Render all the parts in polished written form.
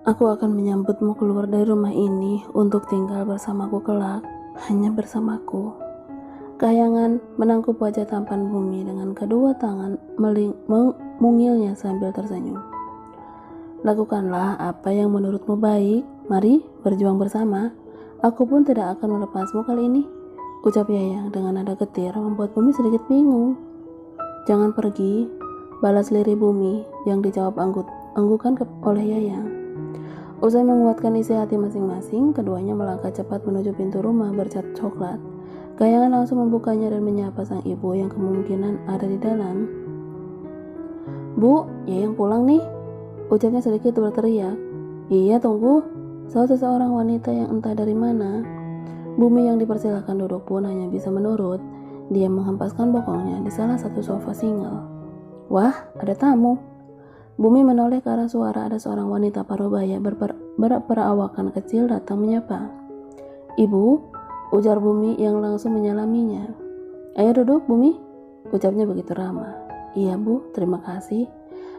Aku akan menyambutmu keluar dari rumah ini untuk tinggal bersamaku kelak, hanya bersamaku. Kahyangan menangkup wajah tampan Bumi dengan kedua tangan mengungilnya sambil tersenyum. Lakukanlah apa yang menurutmu baik, mari berjuang bersama. Aku pun tidak akan melepasmu kali ini, ucap Yayang dengan nada getir membuat Bumi sedikit bingung. Jangan pergi, balas lirih Bumi yang dijawab anggukan oleh Yayang. Usai menguatkan isi hati masing-masing, keduanya melangkah cepat menuju pintu rumah bercat coklat. Kahyangan langsung membukanya dan menyapa sang ibu yang kemungkinan ada di dalam. "Bu, Yayang pulang nih," ucapnya sedikit berteriak. "Iya, tunggu," saut seseorang wanita yang entah dari mana. Bumi yang dipersilakan duduk pun hanya bisa menurut. Dia menghempaskan bokongnya di salah satu sofa single. "Wah, ada tamu." Bumi menoleh ke arah suara ada seorang wanita parubaya berperawakan kecil datang menyapa. "Ibu," ujar Bumi yang langsung menyalaminya. "Ayo duduk, Bumi," ucapnya begitu ramah. "Iya, Bu, terima kasih."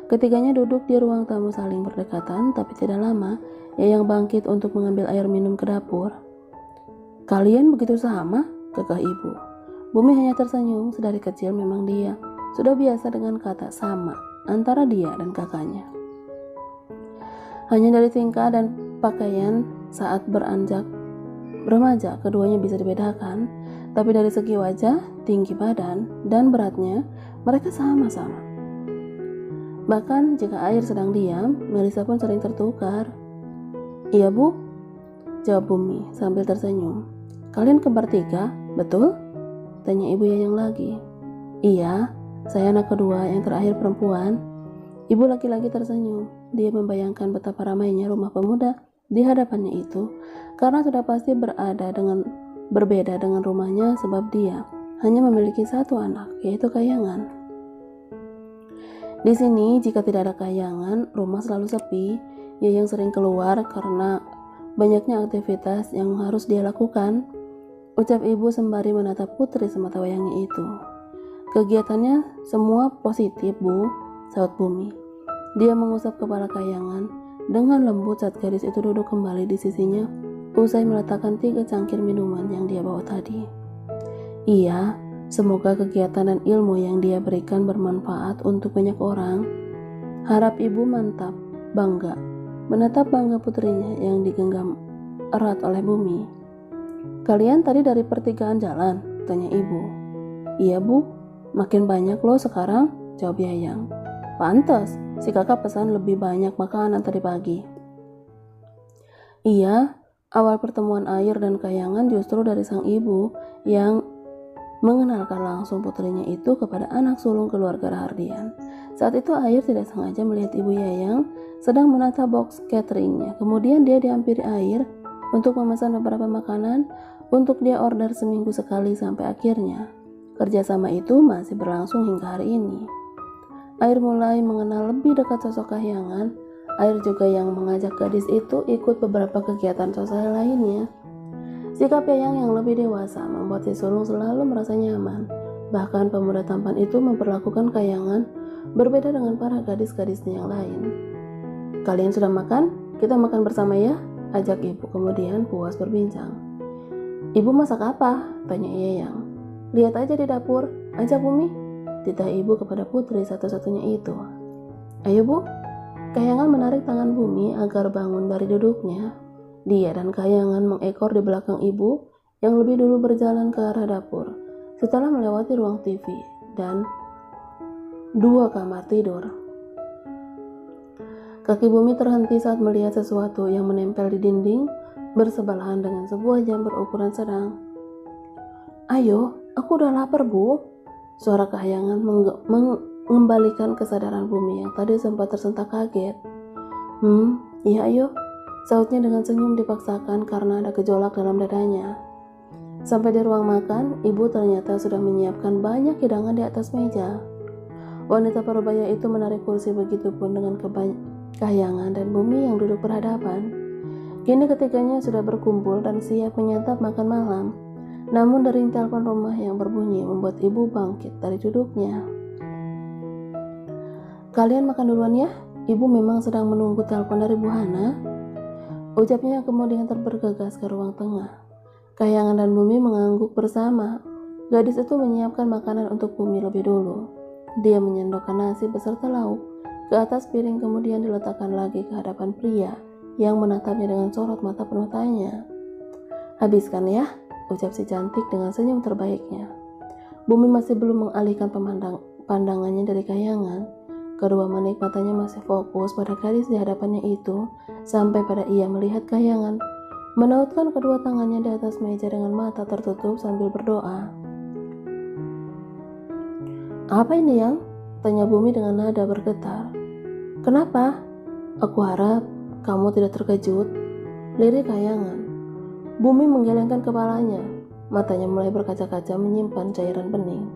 Ketiganya duduk di ruang tamu saling berdekatan, tapi tidak lama, Yayang bangkit untuk mengambil air minum ke dapur. "Kalian begitu sama?" kekeh ibu. Bumi hanya tersenyum, sedari kecil memang dia sudah biasa dengan kata sama antara dia dan kakaknya. Hanya dari tingkah dan pakaian saat beranjak remaja keduanya bisa dibedakan, tapi dari segi wajah, tinggi badan, dan beratnya mereka sama-sama. Bahkan jika air sedang diam, Melisa pun sering tertukar. "Iya, Bu," jawab Bumi sambil tersenyum. "Kalian kembar tiga, betul?" tanya ibu Yayang lagi. "Iya, saya anak kedua yang terakhir perempuan." Ibu laki-laki tersenyum. Dia membayangkan betapa ramainya rumah pemuda di hadapannya itu, karena sudah pasti berbeda dengan rumahnya sebab dia hanya memiliki satu anak, yaitu Kahyangan. Di sini jika tidak ada Kahyangan, rumah selalu sepi. Yayang sering keluar karena banyaknya aktivitas yang harus dia lakukan, ucap ibu sembari menatap putri semata wayangnya itu. "Kegiatannya semua positif, Bu," saut Bumi. Dia mengusap kepala Kahyangan dengan lembut saat gadis itu duduk kembali di sisinya usai meletakkan 3 cangkir minuman yang dia bawa tadi. "Iya, semoga kegiatan dan ilmu yang dia berikan bermanfaat untuk banyak orang," harap ibu mantap, bangga, menatap bangga putrinya yang digenggam erat oleh Bumi. "Kalian tadi dari pertigaan jalan?" tanya ibu. "Iya, Bu, makin banyak loh sekarang," jawab Yayang. "Pantas, si kakak pesan lebih banyak makanan tadi pagi." Iya, awal pertemuan Air dan Kahyangan justru dari sang ibu yang mengenalkan langsung putrinya itu kepada anak sulung keluarga Rahardian. Saat itu Air tidak sengaja melihat ibu Yayang sedang menata box cateringnya. Kemudian dia dihampiri Air untuk memesan beberapa makanan untuk dia order seminggu sekali sampai akhirnya kerjasama itu masih berlangsung hingga hari ini. Air mulai mengenal lebih dekat sosok Kahyangan. Air juga yang mengajak gadis itu ikut beberapa kegiatan sosial lainnya. Sikap Yayang yang lebih dewasa membuat si sulung selalu merasa nyaman. Bahkan pemuda tampan itu memperlakukan Kahyangan berbeda dengan para gadis-gadisnya yang lain. "Kalian sudah makan? Kita makan bersama ya," ajak ibu kemudian puas berbincang. "Ibu masak apa?" tanya Yayang. "Lihat aja di dapur, ajak Bumi," titah ibu kepada putri satu-satunya itu. "Ayo, Bu." Kahyangan menarik tangan Bumi agar bangun dari duduknya. Dia dan Kahyangan mengekor di belakang ibu yang lebih dulu berjalan ke arah dapur setelah melewati ruang TV dan 2 kamar tidur. Kaki Bumi terhenti saat melihat sesuatu yang menempel di dinding bersebelahan dengan sebuah jam berukuran sedang. "Ayo, aku udah lapar, Bu," suara Kahyangan mengembalikan kesadaran Bumi yang tadi sempat tersentak kaget. Iya ayo," sautnya dengan senyum dipaksakan karena ada gejolak dalam dadanya. Sampai di ruang makan, ibu ternyata sudah menyiapkan banyak hidangan di atas meja. Wanita parubaya itu menarik kursi, begitupun dengan Kahyangan dan Bumi yang duduk berhadapan. Kini ketiganya sudah berkumpul dan siap menyantap makan malam. Namun dering telepon rumah yang berbunyi membuat ibu bangkit dari duduknya. "Kalian makan duluan ya, ibu memang sedang menunggu telepon dari Bu Hana," Ucapnya yang kemudian bergegas ke ruang tengah. Kahyangan dan Bumi mengangguk bersama. Gadis itu menyiapkan makanan untuk Bumi lebih dulu. Dia menyendokkan nasi beserta lauk ke atas piring, kemudian diletakkan lagi ke hadapan pria yang menatapnya dengan sorot mata penuh tanya. "Habiskan ya," ucap si cantik dengan senyum terbaiknya. Bumi masih belum mengalihkan pandangannya dari Kahyangan. Kedua manik matanya masih fokus pada gadis di hadapannya itu, sampai pada ia melihat Kahyangan menautkan kedua tangannya di atas meja dengan mata tertutup sambil berdoa. "Apa ini, Yang?" tanya Bumi dengan nada bergetar. "Kenapa? Aku harap kamu tidak terkejut," lirik Kahyangan. Bumi menggelengkan kepalanya. Matanya mulai berkaca-kaca menyimpan cairan bening.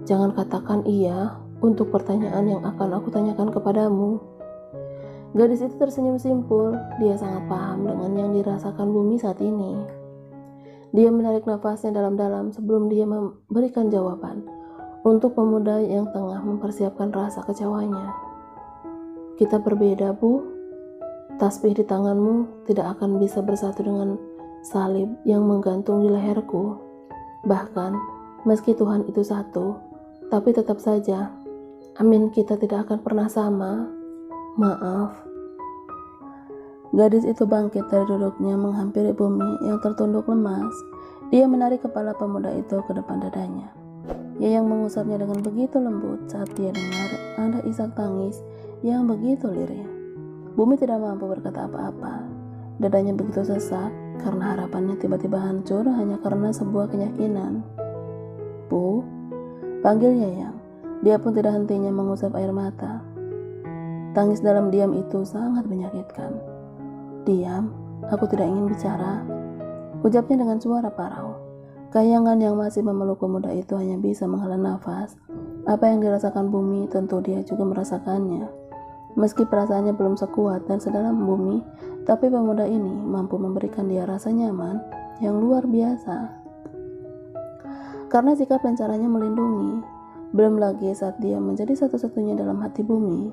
"Jangan katakan iya untuk pertanyaan yang akan aku tanyakan kepadamu." Gadis itu tersenyum simpul. Dia sangat paham dengan yang dirasakan Bumi saat ini. Dia menarik nafasnya dalam-dalam sebelum dia memberikan jawaban untuk pemuda yang tengah mempersiapkan rasa kecewanya. "Kita berbeda, Bu. Tasbih di tanganmu tidak akan bisa bersatu dengan salib yang menggantung di leherku. Bahkan, meski Tuhan itu satu, tapi tetap saja, amin, kita tidak akan pernah sama. Maaf." Gadis itu bangkit dari duduknya menghampiri Bumi yang tertunduk lemas. Dia menarik kepala pemuda itu ke depan dadanya. Yang mengusapnya dengan begitu lembut saat dia dengar ada isak tangis yang begitu lirih. Bumi tidak mampu berkata apa-apa. Dadanya begitu sesak karena harapannya tiba-tiba hancur hanya karena sebuah keyakinan. "Bu," panggilnya Yang. Dia pun tidak hentinya mengusap air mata. Tangis dalam diam itu sangat menyakitkan. "Diam, aku tidak ingin bicara," ucapnya dengan suara parau. Kahyangan yang masih memeluk pemuda itu hanya bisa menghela nafas. Apa yang dirasakan Bumi tentu dia juga merasakannya. Meski perasaannya belum sekuat dan sedalam Bumi, tapi pemuda ini mampu memberikan dia rasa nyaman yang luar biasa. Karena sikap dan caranya melindungi, belum lagi saat dia menjadi satu-satunya dalam hati Bumi.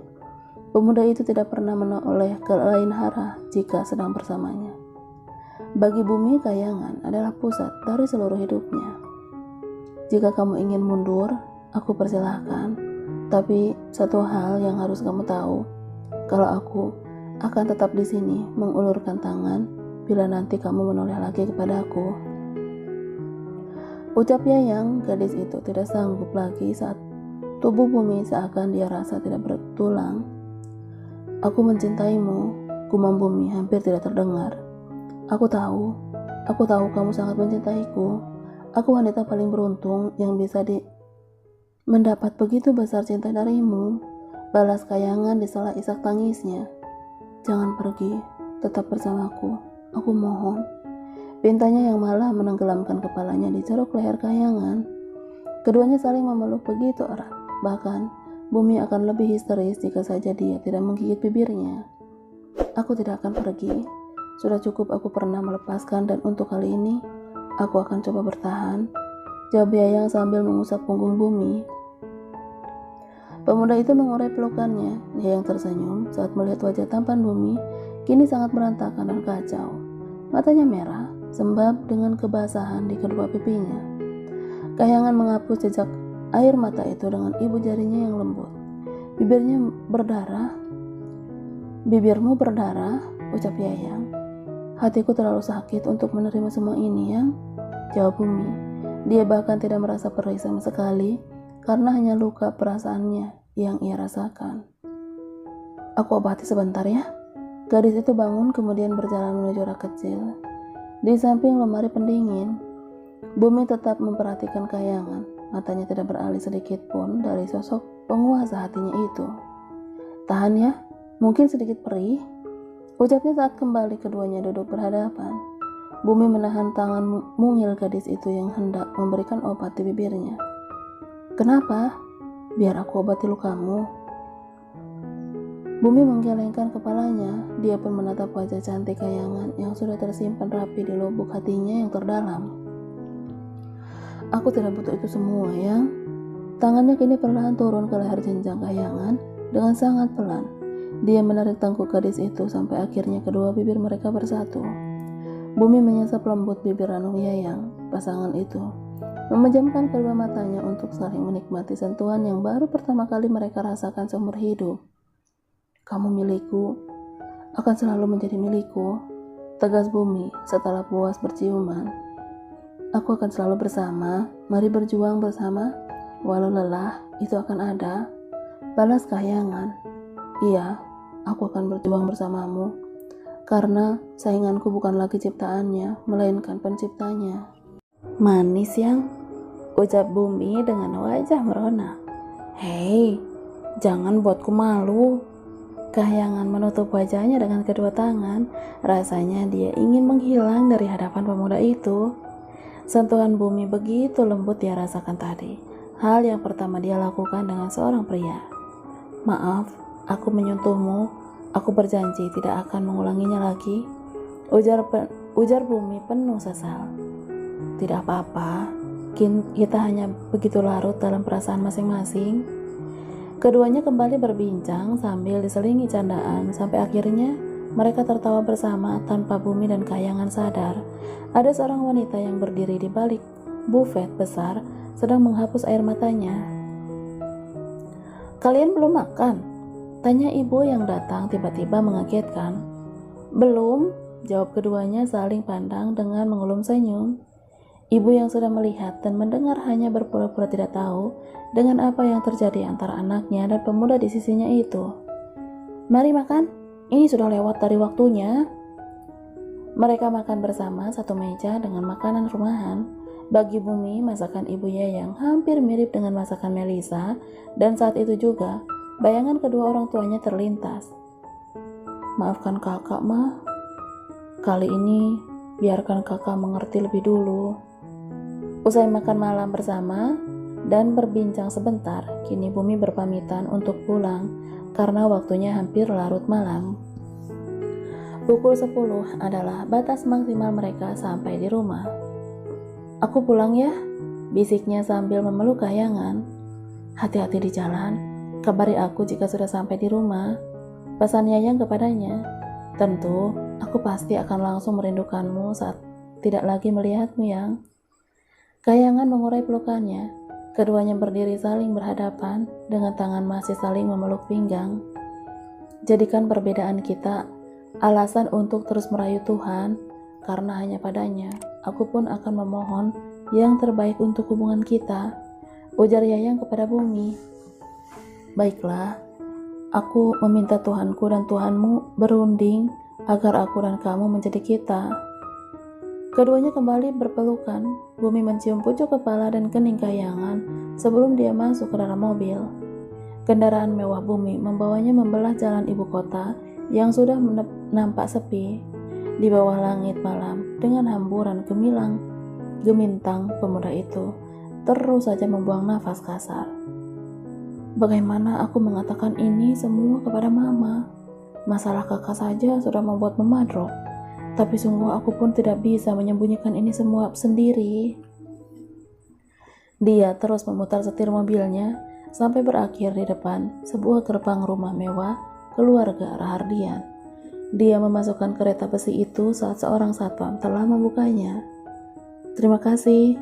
Pemuda itu tidak pernah menoleh ke lain arah jika sedang bersamanya. Bagi Bumi, Kahyangan adalah pusat dari seluruh hidupnya. "Jika kamu ingin mundur, aku persilahkan. Tapi satu hal yang harus kamu tahu, kalau aku akan tetap di sini mengulurkan tangan bila nanti kamu menoleh lagi kepadaku." Ucapnya Yang. Gadis itu tidak sanggup lagi saat tubuh Bumi seakan dia rasa tidak bertulang. "Aku mencintaimu," gumam Bumi hampir tidak terdengar. Aku tahu kamu sangat mencintaiku. Aku wanita paling beruntung yang bisa mendapat begitu besar cinta darimu," balas Kahyangan di sela isak tangisnya. "Jangan pergi, tetap bersamaku, aku mohon," pintanya yang malah menenggelamkan kepalanya di ceruk leher Kahyangan. Keduanya saling memeluk begitu erat, bahkan Bumi akan lebih histeris jika saja dia tidak menggigit bibirnya. "Aku tidak akan pergi. Sudah cukup aku pernah melepaskan dan untuk kali ini, aku akan coba bertahan," jawab Yang sambil mengusap punggung Bumi. Pemuda itu mengurai pelukannya. Yang tersenyum saat melihat wajah tampan Bumi kini sangat berantakan dan kacau. Matanya merah, sembab dengan kebasahan di kedua pipinya. Kahyangan menghapus jejak air mata itu dengan ibu jarinya yang lembut. "Bibirmu berdarah," ucap Yang. "Hatiku terlalu sakit untuk menerima semua ini, Yang," jawab Bumi. Dia bahkan tidak merasa perih sama sekali karena hanya luka perasaannya yang ia rasakan. "Aku obati sebentar ya." Gadis itu bangun kemudian berjalan menuju rak kecil di samping lemari pendingin. Bumi tetap memperhatikan Kahyangan. Matanya tidak beralih sedikit pun dari sosok penguasa hatinya itu. "Tahan ya, mungkin sedikit perih," ucapnya saat kembali keduanya duduk berhadapan. Bumi menahan tangan mungil gadis itu yang hendak memberikan obat di bibirnya. "Kenapa? Biar aku obati lukamu." Bumi menggelengkan kepalanya. Dia pun menatap wajah cantik Kahyangan yang sudah tersimpan rapi di lubuk hatinya yang terdalam. "Aku tidak butuh itu semua, Yang." Tangannya kini perlahan turun ke leher jenjang Kahyangan dengan sangat pelan. Dia menarik tangkup gadis itu sampai akhirnya kedua bibir mereka bersatu. Bumi menyesap lembut bibir Ranu Yayang. Pasangan itu memejamkan kedua matanya untuk saling menikmati sentuhan yang baru pertama kali mereka rasakan seumur hidup. "Kamu milikku, akan selalu menjadi milikku," tegas Bumi setelah puas berciuman. "Aku akan selalu bersama, mari berjuang bersama, walau lelah itu akan ada," balas Kahyangan. "Iya, aku akan berjuang bersamamu, karena sainganku bukan lagi ciptaannya, melainkan penciptanya." "Manis yang," ucap Bumi dengan wajah merona. "Hei, jangan buatku malu." Kahyangan menutup wajahnya dengan kedua tangan. Rasanya dia ingin menghilang dari hadapan pemuda itu. Sentuhan Bumi begitu lembut dia rasakan tadi. Hal yang pertama dia lakukan dengan seorang pria. "Maaf, aku menyentuhmu. Aku berjanji tidak akan mengulanginya lagi," ujar Bumi penuh sesal. "Tidak apa-apa, kita hanya begitu larut dalam perasaan masing-masing." Keduanya kembali berbincang sambil diselingi candaan sampai akhirnya mereka tertawa bersama tanpa Bumi dan Kahyangan sadar. Ada seorang wanita yang berdiri di balik bufet besar sedang menghapus air matanya. "Kalian belum makan?" tanya ibu yang datang tiba-tiba mengagetkan. "Belum," jawab keduanya saling pandang dengan mengulum senyum. Ibu yang sudah melihat dan mendengar hanya berpura-pura tidak tahu dengan apa yang terjadi antara anaknya dan pemuda di sisinya itu. "Mari makan, ini sudah lewat dari waktunya." Mereka makan bersama satu meja dengan makanan rumahan. Bagi Bumi, masakan Ibu Yayang hampir mirip dengan masakan Melisa, dan saat itu juga bayangan kedua orang tuanya terlintas. "Maafkan kakak, Ma. Kali ini biarkan kakak mengerti lebih dulu." Usai makan malam bersama dan berbincang sebentar, kini Bumi berpamitan untuk pulang karena waktunya hampir larut malam. Pukul 10 adalah batas maksimal mereka sampai di rumah. "Aku pulang ya," bisiknya sambil memeluk Kahyangan. "Hati-hati di jalan, kabari aku jika sudah sampai di rumah," pesan Yayang kepadanya. "Tentu, aku pasti akan langsung merindukanmu saat tidak lagi melihatmu, Yang." Kahyangan mengurai pelukannya. Keduanya berdiri saling berhadapan dengan tangan masih saling memeluk pinggang. "Jadikan perbedaan kita alasan untuk terus merayu Tuhan, karena hanya padanya aku pun akan memohon yang terbaik untuk hubungan kita," ujar Yayang kepada Bumi. "Baiklah, aku meminta Tuhanku dan Tuhanmu berunding agar aku dan kamu menjadi kita." Keduanya kembali berpelukan. Bumi mencium pucuk kepala dan kening Kahyangan sebelum dia masuk ke dalam mobil. Kendaraan mewah Bumi membawanya membelah jalan ibu kota yang sudah nampak sepi. Di bawah langit malam dengan hamburan gemintang, pemuda itu terus saja membuang nafas kasar. "Bagaimana aku mengatakan ini semua kepada Mama? Masalah kakak saja sudah membuat memadrok. Tapi sungguh aku pun tidak bisa menyembunyikan ini semua sendiri." Dia terus memutar setir mobilnya sampai berakhir di depan sebuah gerbang rumah mewah keluarga Rahardian. Dia memasukkan kereta besi itu saat seorang satpam telah membukanya. "Terima kasih,"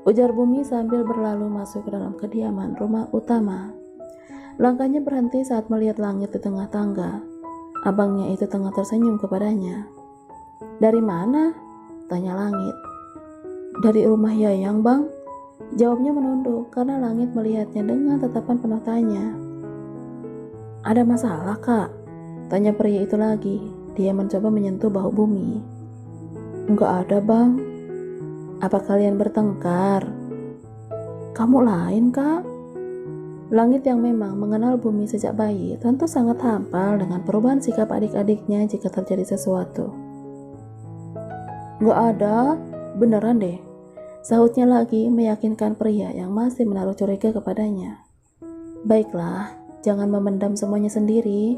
ujar Bumi sambil berlalu masuk ke dalam kediaman rumah utama. Langkahnya berhenti saat melihat langit di tengah tangga. Abangnya itu tengah tersenyum kepadanya. "Dari mana?" tanya langit. "Dari rumah Yayang, Bang," jawabnya menunduk karena langit melihatnya dengan tatapan penuh tanya. "Ada masalah, Kak?" tanya pria itu lagi. Dia mencoba menyentuh bahu Bumi. "Enggak ada, Bang." "Apa kalian bertengkar?" "Kamu lain, Kak." Langit yang memang mengenal Bumi sejak bayi tentu sangat hafal dengan perubahan sikap adik-adiknya jika terjadi sesuatu. "Nggak ada, beneran deh," sahutnya lagi meyakinkan pria yang masih menaruh curiga kepadanya. "Baiklah, jangan memendam semuanya sendiri,"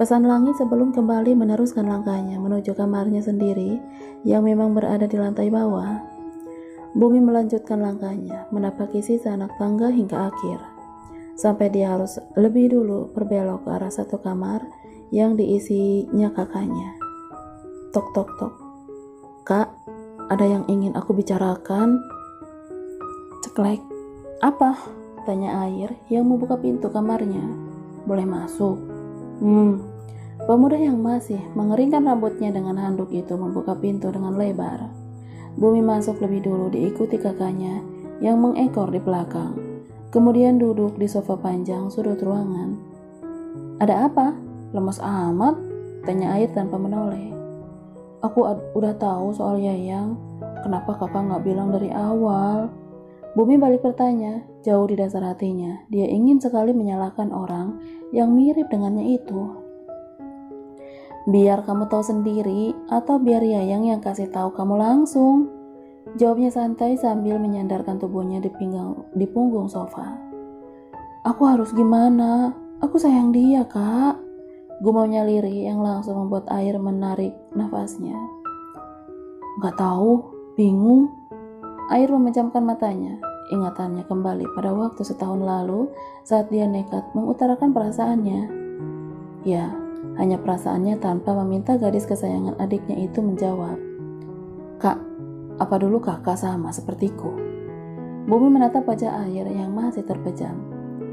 pesan langit sebelum kembali meneruskan langkahnya menuju kamarnya sendiri yang memang berada di lantai bawah. Bumi melanjutkan langkahnya menapaki sisa anak tangga hingga akhir, sampai dia harus lebih dulu berbelok ke arah satu kamar yang diisinya kakaknya. Tok tok tok. Kak, ada yang ingin aku bicarakan. Ceklek. Apa? Tanya Air yang membuka pintu kamarnya. Boleh masuk? Pemuda yang masih mengeringkan rambutnya dengan handuk itu membuka pintu dengan lebar. Bumi masuk lebih dulu diikuti kakaknya yang mengekor di belakang. Kemudian duduk di sofa panjang sudut ruangan. Ada apa? Lemas amat? Tanya Air tanpa menoleh. Aku udah tahu soal Yayang. Kenapa kakak gak bilang dari awal? Bumi balik bertanya, jauh di dasar hatinya. Dia ingin sekali menyalahkan orang yang mirip dengannya itu. Biar kamu tahu sendiri, atau biar Yayang yang kasih tahu kamu langsung. Jawabnya santai sambil menyandarkan tubuhnya di punggung sofa. Aku harus gimana? Aku sayang dia, Kak. Gumaunya Liri yang langsung membuat Air menarik nafasnya. Gak tahu, bingung. Air memejamkan matanya. Ingatannya kembali pada waktu setahun lalu saat dia nekat mengutarakan perasaannya. Ya, hanya perasaannya tanpa meminta gadis kesayangan adiknya itu menjawab. Kak, apa dulu kakak sama sepertiku? Bumi menatap wajah Air yang masih terpejam.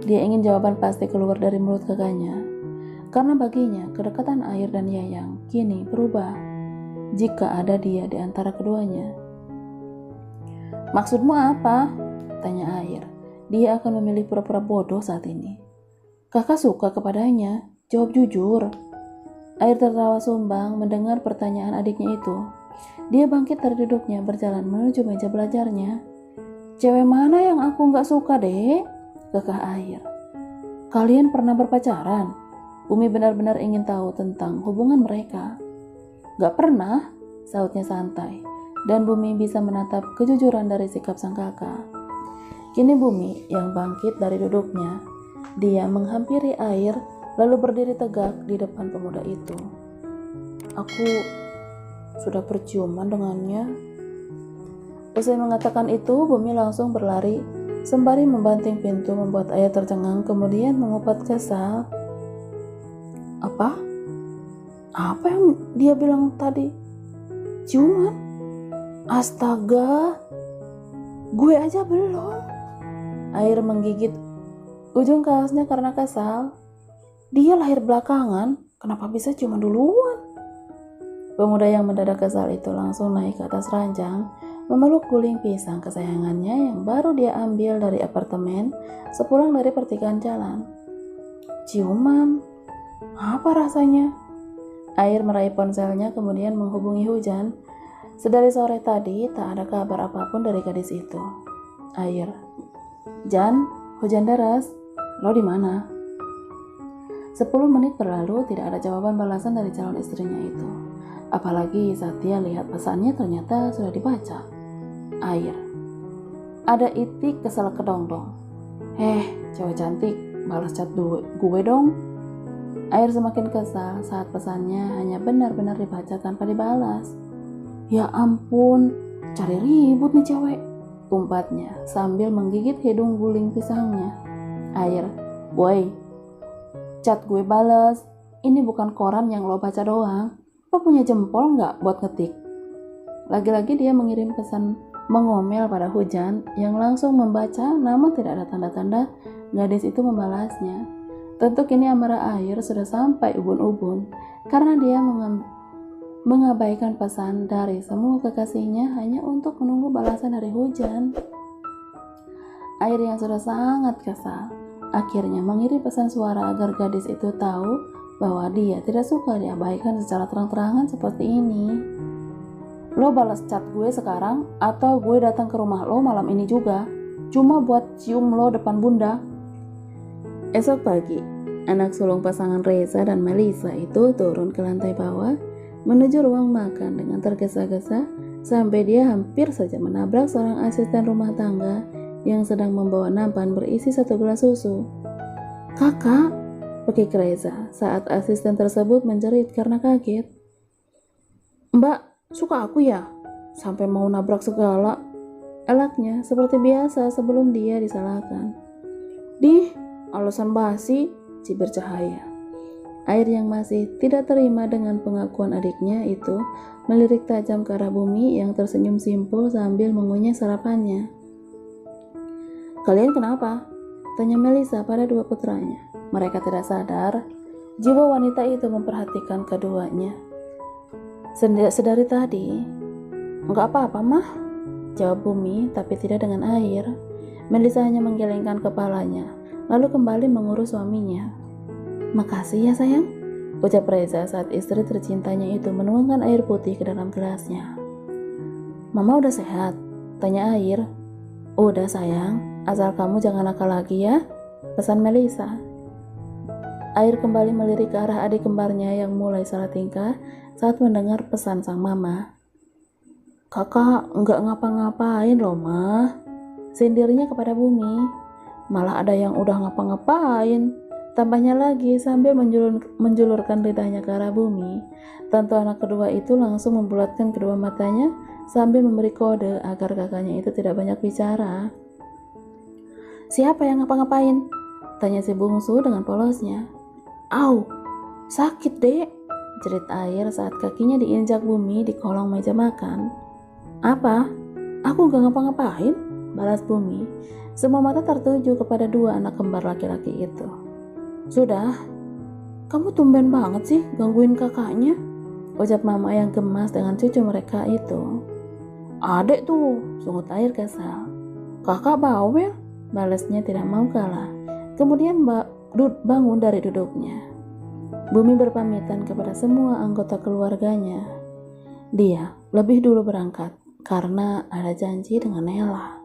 Dia ingin jawaban pasti keluar dari mulut kakaknya. Karena baginya, kedekatan Air dan Yayang kini berubah jika ada dia di antara keduanya. Maksudmu apa? Tanya Air. Dia akan memilih pura-pura bodoh saat ini. Kakak suka kepadanya, jawab jujur. Air tertawa sumbang mendengar pertanyaan adiknya itu. Dia bangkit dari duduknya berjalan menuju meja belajarnya. Cewek mana yang aku gak suka, Dek? Kekeh Air. Kalian pernah berpacaran? Bumi benar-benar ingin tahu tentang hubungan mereka. Gak pernah, sautnya santai. Dan Bumi bisa menatap kejujuran dari sikap sang kakak. Kini Bumi yang bangkit dari duduknya. Dia menghampiri Air lalu berdiri tegak di depan pemuda itu. Aku sudah berciuman dengannya. Usai mengatakan itu, Bumi langsung berlari sembari membanting pintu membuat Air tercengang kemudian mengupat kesal. Apa? Apa yang dia bilang tadi? Ciuman? Astaga, gue aja belum. Air menggigit ujung kaosnya karena kesal. Dia lahir belakangan, kenapa bisa ciuman duluan? Pemuda yang mendadak kesal itu langsung naik ke atas ranjang, memeluk guling pisang kesayangannya yang baru dia ambil dari apartemen sepulang dari pertigaan jalan. Ciuman? Apa rasanya? Air meraih ponselnya kemudian menghubungi Hujan. Sedari sore tadi tak ada kabar apapun dari gadis itu. Air. Jan, hujan deras. Lo di mana? 10 menit berlalu tidak ada jawaban balasan dari calon istrinya itu. Apalagi saat dia lihat pesannya ternyata sudah dibaca. Air. Ada itik kesel kedongdong. Cewek cantik, balas chat gue dong. Air semakin kesal saat pesannya hanya benar-benar dibaca tanpa dibalas. Ya ampun, cari ribut nih cewek, umpatnya sambil menggigit hidung guling pisangnya. Air, boy, chat gue balas. Ini bukan koran yang lo baca doang. Lo punya jempol nggak buat ngetik? Lagi-lagi dia mengirim pesan mengomel pada Hujan yang langsung membaca namun tidak ada tanda-tanda gadis itu membalasnya. Tentu kini amarah Air sudah sampai ubun-ubun karena dia mengabaikan pesan dari semua kekasihnya hanya untuk menunggu balasan dari Hujan. Air yang sudah sangat kesal akhirnya mengirim pesan suara agar gadis itu tahu bahwa dia tidak suka diabaikan secara terang-terangan seperti ini. Lo balas chat gue sekarang atau gue datang ke rumah lo malam ini juga, cuma buat cium lo depan bunda. Esok pagi, anak sulung pasangan Reza dan Melisa itu turun ke lantai bawah menuju ruang makan dengan tergesa-gesa sampai dia hampir saja menabrak seorang asisten rumah tangga yang sedang membawa nampan berisi 1 gelas susu. Kakak, pekik Reza saat asisten tersebut menjerit karena kaget. Mbak, suka aku ya? Sampai mau nabrak segala. Elaknya seperti biasa sebelum dia disalahkan. Alasan basi, cibir Cahaya. Air yang masih tidak terima dengan pengakuan adiknya itu melirik tajam ke arah Bumi yang tersenyum simpul sambil mengunyah sarapannya. "Kalian kenapa?" tanya Melisa pada dua putranya. Mereka tidak sadar jiwa wanita itu memperhatikan keduanya. Sedari tadi, "Enggak apa-apa, Mah," jawab Bumi, tapi tidak dengan air. Melisa hanya menggelengkan kepalanya, lalu kembali mengurus suaminya. "Makasih ya sayang," ucap Reza saat istri tercintanya itu menuangkan air putih ke dalam gelasnya. "Mama udah sehat?" tanya Air. "Udah sayang, asal kamu jangan nakal lagi ya," pesan Melisa. Air kembali melirik ke arah adik kembarnya yang mulai salah tingkah saat mendengar pesan sang mama. "Kakak nggak ngapa-ngapain loh, Mah," sindirnya kepada Bumi. "Malah ada yang udah ngapa-ngapain," tambahnya lagi sambil menjulurkan lidahnya ke arah Bumi. Tentu anak kedua itu langsung membulatkan kedua matanya sambil memberi kode agar kakaknya itu tidak banyak bicara. "Siapa yang ngapa-ngapain?" tanya si bungsu dengan polosnya. "Au, sakit dek," jerit Air saat kakinya diinjak Bumi di kolong meja makan. "Apa? Aku gak ngapa-ngapain," balas Bumi. Semua mata tertuju kepada dua anak kembar laki-laki itu. "Sudah, kamu tumben banget sih gangguin kakaknya," ucap mama yang gemas dengan cucu mereka itu. "Adek tuh," sungut Air kesal. "Kakak bawel," balasnya tidak mau kalah. Kemudian bangun dari duduknya. Bumi berpamitan kepada semua anggota keluarganya. Dia lebih dulu berangkat karena ada janji dengan Nela.